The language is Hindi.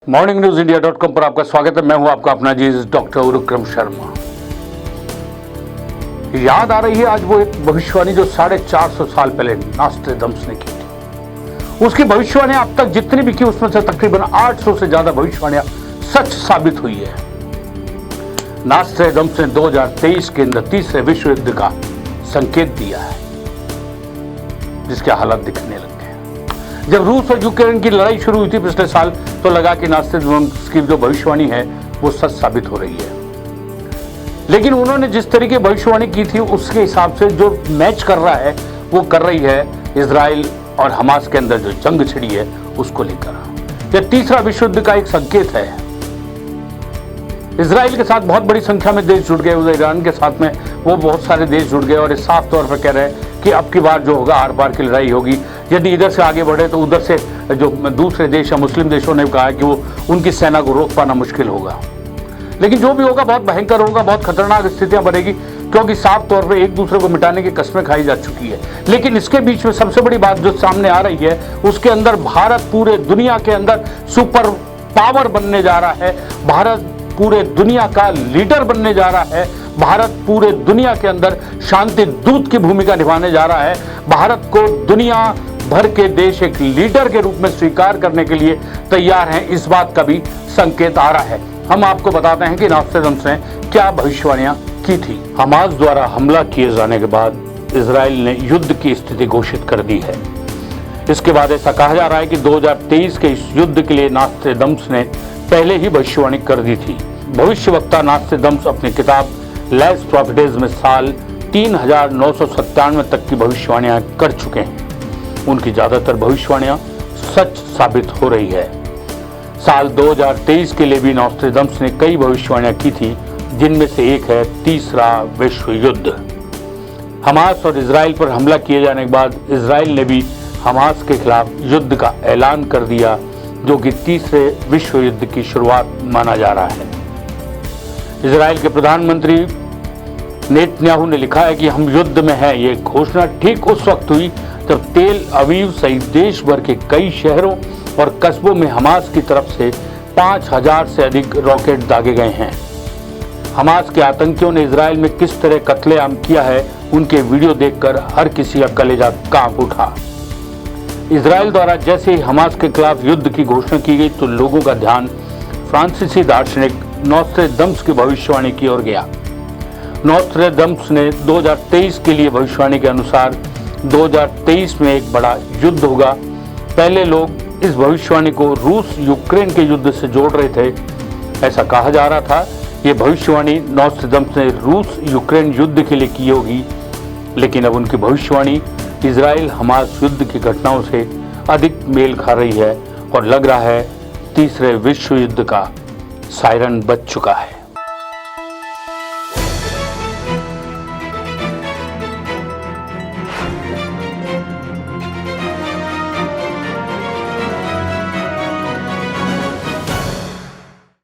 morningnews.india.com पर आपका स्वागत है। मैं हूं आपका अपना अजीज डॉक्टर उरुक्रम शर्मा। याद आ रही है आज वो एक भविष्यवाणी जो 450 साल पहले नास्ट्रेडम्स ने की थी। उसकी भविष्यवाणियां अब तक जितनी भी की उसमें से तकरीबन 800 से ज्यादा भविष्यवाणियां सच साबित हुई है। नास्ट्रेडम्स ने 2023 के अंदर तीसरे विश्व युद्ध का संकेत दिया है, जिसके हालात दिखने लगे। जब रूस और यूक्रेन की लड़ाई शुरू हुई थी पिछले साल, तो लगा कि नास्ट्रेडम्स की जो भविष्यवाणी है वो सच साबित हो रही है। लेकिन उन्होंने जिस तरीके भविष्यवाणी की थी उसके हिसाब से जो मैच कर रहा है वो कर रही है इजराइल और हमास के अंदर जो जंग छिड़ी है उसको लेकर। यह तीसरा विश्व युद्ध का एक संकेत है। इजराइल के साथ बहुत बड़ी संख्या में देश जुड़ गए, उधर ईरान के साथ में वो बहुत सारे देश जुड़ गए और साफ तौर पर कह रहे हैं कि अब की बार जो होगा आर पार की लड़ाई होगी। यदि इधर से आगे बढ़े तो उधर से जो दूसरे देश या मुस्लिम देशों ने कहा कि वो उनकी सेना को रोक पाना मुश्किल होगा। लेकिन जो भी होगा बहुत भयंकर होगा, बहुत खतरनाक स्थितियां बनेगी, क्योंकि साफ तौर पर एक दूसरे को मिटाने की कस्में खाई जा चुकी है। लेकिन इसके बीच में सबसे बड़ी बात जो सामने आ रही है, उसके अंदर भारत पूरे दुनिया के अंदर सुपर पावर बनने जा रहा है। भारत पूरे दुनिया का लीडर बनने जा रहा है। भारत पूरे दुनिया के अंदर शांति दूत की भूमिका निभाने जा रहा है। भारत को दुनिया भर के देश एक लीडर के रूप में स्वीकार करने के लिए तैयार हैं, इस बात का भी संकेत आ रहा है। हम आपको बताते हैं कि नास्ट्रेडम्स ने क्या भविष्यवाणियां की थी। हमास द्वारा हमला किए जाने के बाद इजराइल ने युद्ध की स्थिति घोषित कर दी है। इसके बाद ऐसा कहा जा रहा है कि 2023 के इस युद्ध के लिए नास्ट्रेडम्स ने पहले ही भविष्यवाणी कर दी थी। भविष्यवक्ता नास्ट्रेडम्स अपनी किताब लेस प्रॉफिटेज में साल 3997 तक की भविष्यवाणियां कर चुके हैं। उनकी ज्यादातर भविष्यवाणियां सच साबित हो रही है। साल 2023 के लिए भी नास्ट्रेडम्स ने कई भविष्यवाणियां की थी, जिनमें से एक है तीसरा विश्व युद्ध। हमास और इजराइल पर हमला किए जाने के बाद इजराइल ने भी हमास के खिलाफ युद्ध का ऐलान कर दिया, जो कि तीसरे विश्व युद्ध की शुरुआत माना जा रहा है। इजराइल के प्रधानमंत्री नेतन्याहू ने लिखा है कि हम युद्ध में हैं। ये घोषणा ठीक उस वक्त हुई जब तेल अवीव सहित देश भर के कई शहरों और कस्बों में हमास की तरफ से 5000 से अधिक रॉकेट दागे गए हैं। हमास के आतंकियों ने इजराइल में किस तरह कत्लेआम किया है, उनके वीडियो देखकर हर किसी का कलेजा कांप उठा। इजराइल द्वारा जैसे ही हमास के खिलाफ युद्ध की घोषणा की गई तो लोगों का ध्यान फ्रांसीसी दार्शनिक नास्ट्रेडम्स की भविष्यवाणी की ओर गया। नास्ट्रेडम्स ने 2023 के लिए भविष्यवाणी के अनुसार 2023 में एक बड़ा युद्ध होगा। पहले लोग इस भविष्यवाणी को रूस यूक्रेन के युद्ध से जोड़ रहे थे, ऐसा कहा जा रहा था। ये भविष्यवाणी नास्ट्रेडम्स ने रूस यूक्रेन युद्ध के लिए की होगी, लेकिन अब उनकी भविष्यवाणी इजराइल हमास युद्ध की घटनाओं से अधिक मेल खा रही है और लग रहा है तीसरे विश्व युद्ध का सायरन बज चुका है।